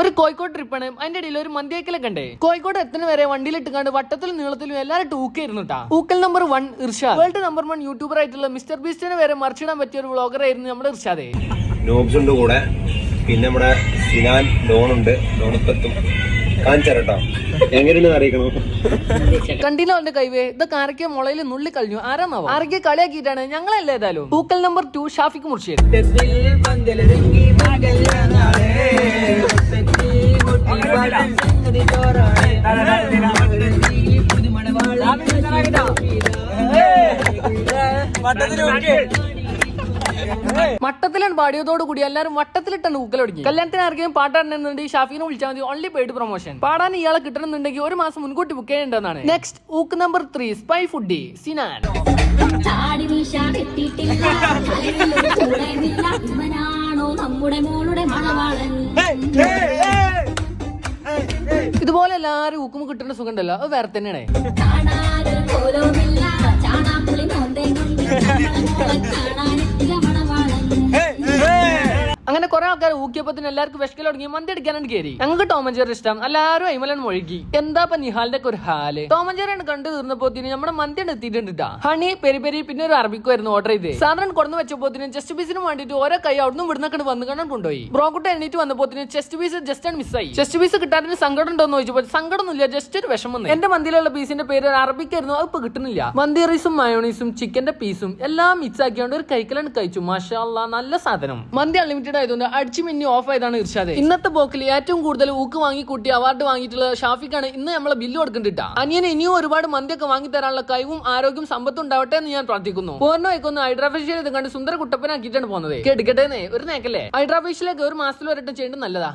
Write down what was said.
ഒരു കോഴിക്കോട് ട്രിപ്പാണ്. അതിന്റെ ഇടയിൽ ഒരു മന്തിയേക്കലൊക്കെ ഉണ്ട്. കോഴിക്കോട് എത്തുന്ന വരെ വണ്ടിയിലിട്ട് കണ്ട് വട്ടത്തിലും നീളത്തിലും എല്ലാവരും ടൂക്കായിരുന്നു കേട്ടാ. ഊക്കൽ number 1 Irshad. World number 1 YouTuber ആയിട്ടുള്ള മിസ്റ്റർ ബീസ്റ്റിനെ വരെ മറിച്ചിടാൻ പറ്റിയ ഒരു വ്ളോഗർ ആയിരുന്നു നമ്മുടെ ഇർഷാദേ. നോബ്സുണ്ട് കൂടെ, പിന്നെ നമ്മുടെ സിനാൻ ലോണുണ്ട്. ലോണിപ്പെത്തും കാണിച്ചേരട്ടോ, എങ്ങനെയാണ് അറിയിക്കണം. കണ്ടില്ലോ അവന്റെ കൈവേ. ഇതൊക്കെ ആരൊക്കെ മുളയിൽ നുള്ളി കളഞ്ഞു. ആരാന്നാവോ? ആരൊക്കെ കളിയാക്കിയിട്ടാണ്. ഞങ്ങളല്ലേ ഏതായാലും. ഊക്കൽ നമ്പർ 2 ഷാഫിക്ക് മുർഷിദ്. മട്ടത്തിലാണ് പാടിയതോട് കൂടി എല്ലാരും വട്ടത്തിലിട്ടാണ് ഊക്കൽ തുടങ്ങി. കല്യാണത്തിന് ആർക്കെങ്കിലും പാട്ടാടുന്നുണ്ടെങ്കിൽ ഷാഫിനെ വിളിച്ചാൽ മതി. Only paid promotion. പാടാൻ ഇയാളെ കിട്ടണമെന്നുണ്ടെങ്കിൽ ഒരു മാസം മുൻകൂട്ടി ബുക്ക് ചെയ്യേണ്ടതാണ്. നെക്സ്റ്റ് ഊക്ക് നമ്പർ 3 സ്പൈ ഫുഡി സിനാൻ. ഇതുപോലെ എല്ലാരും ഊക്കുമ്പോ കിട്ടുന്ന സുഖം ഉണ്ടല്ലോ, അത് വേറെ തന്നെയാണ്. അങ്ങനെ കുറെ ആൾക്കാർ ഊക്കിയപ്പത്തിന് എല്ലാവർക്കും വിഷക്കൽ തുടങ്ങി. മന്തി അടിക്കാനാണ് കയറി. ഞങ്ങൾക്ക് ടോം ആൻഡ് ജെറി ഇഷ്ടം. എല്ലാവരും അയിമലൻ മുഴുകി. എന്താ നിഹാലിന്റെ ഒക്കെ ഒരു ഹാല്. ടോം ആൻഡ് ജെറി കണ്ടു തീർന്നപ്പോത്തിന് നമ്മുടെ മന്തിയാണ് എത്തിയിട്ടുണ്ട്. ഹണി പെരി പെരി പിന്നെ ഒരു അറബിക്കുമായിരുന്നു ഓർഡർ ചെയ്ത്. സാധനം കൊടുന്ന് വെച്ചപ്പോത്തിന് ചെസ്റ്റ് പീസിന് വേണ്ടിട്ട് ഓരോ കൈ അവിടുന്ന് ഇവിടുന്നൊക്കെ വന്ന് കാണാൻ കൊണ്ടുപോയി. ബ്രോക്കുട്ട് എണീറ്റ് വന്നപ്പോത്തിന് ചെസ്റ്റ് പീസ് ജസ്റ്റ് ആണ് മിസ്സായി. ചെസ്റ്റ് പീസ് കിട്ടാൻ സങ്കടം ഉണ്ടോന്ന് ചോദിച്ചപ്പോൾ സങ്കടമൊന്നുമില്ല, ജസ്റ്റ് ഒരു വിഷമം. എന്റെ മന്തിയിലുള്ള പീസിന്റെ പേര് അറബിക്കായിരുന്നു, അത് ഇപ്പൊ കിട്ടുന്നില്ല. മന്തി റൈസും മയോണീസും ചിക്കന്റെ പീസും എല്ലാം മിക്സ് ആക്കിയോണ്ട് ഒരു കൈക്കലാണ് കഴിച്ചു. മാഷാ അല്ലാഹ്, നല്ല സാധനം. മന്തി അൺലിമിറ്റഡ് ആയതുകൊണ്ട് അടിച്ചു മിന്നി ഓഫ് ആയതാണ് ഇർഷാദ്. ഇന്നത്തെ പോക്കിൽ ഏറ്റവും കൂടുതൽ ഊക്ക് വാങ്ങിക്കൂട്ടി അവാർഡ് വാങ്ങിയിട്ടുള്ള ഷാഫിക്കാണ് ഇന്ന് നമ്മളെ ബില്ല് കൊടുക്കേണ്ടിട്ടാ. അനിയന് ഇനിയും ഒരുപാട് മന്തിയൊക്കെ വാങ്ങി തരാനുള്ള കഴിവും ആരോഗ്യം സമ്പത്തും ഉണ്ടാവട്ടെ എന്ന് ഞാൻ പ്രാർത്ഥിക്കുന്നു. പൂർണ്ണമായിക്കൊന്ന് ഹൈഡ്രാഫേഷ്യൽ ഇത് കണ്ട് സുന്ദര കുട്ടപ്പനാക്കിയിട്ടാണ് പോകുന്നത്. കേട്ടിക്കട്ടെ ഒരു നേക്കല്ലേ. ഹൈഡ്രാഫേഷ്യലേക്ക് ഒരു മാസത്തിൽ ഒരട്ടം ചെയ്യേണ്ടത് നല്ലതാ.